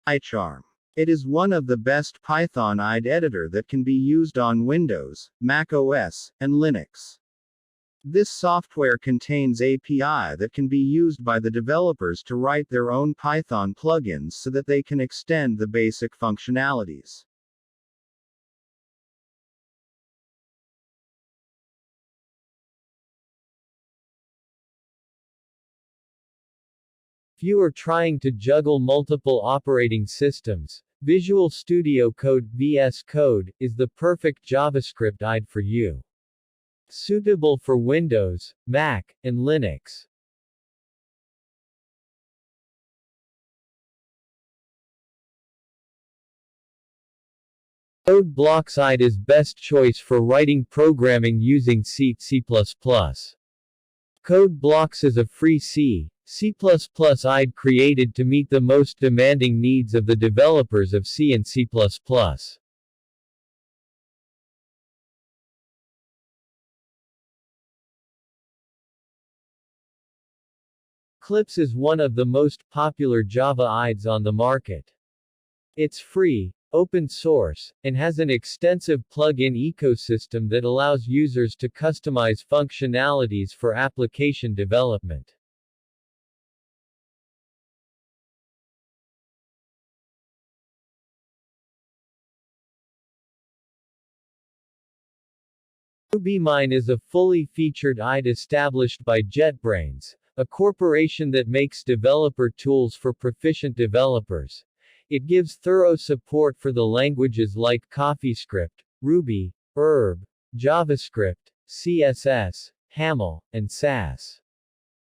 PyCharm. It is one of the best Python IDE editor that can be used on Windows, Mac OS, and Linux. This software contains API that can be used by the developers to write their own Python plugins so that they can extend the basic functionalities. If you are trying to juggle multiple operating systems, Visual Studio Code (VS Code) is the perfect JavaScript IDE for you. Suitable for Windows, Mac, and Linux. Code Blocks IDE is best choice for writing programming using C, C++. Code Blocks is a free C, C++ IDE created to meet the most demanding needs of the developers of C and C++. Eclipse is one of the most popular Java IDEs on the market. It's free, open source, and has an extensive plug-in ecosystem that allows users to customize functionalities for application development. RubyMine is a fully featured IDE established by JetBrains, a corporation that makes developer tools for proficient developers. It gives thorough support for the languages like CoffeeScript, Ruby, Herb, JavaScript, CSS, Haml, and Sass.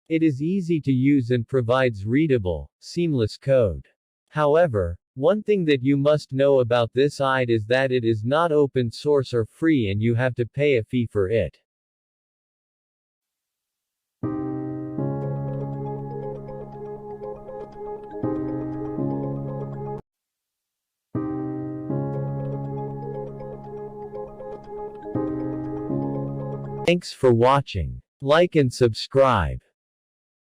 It is easy to use and provides readable, seamless code. However, one thing that you must know about this IDE is that it is not open source or free and you have to pay a fee for it. Thanks for watching. Like and subscribe.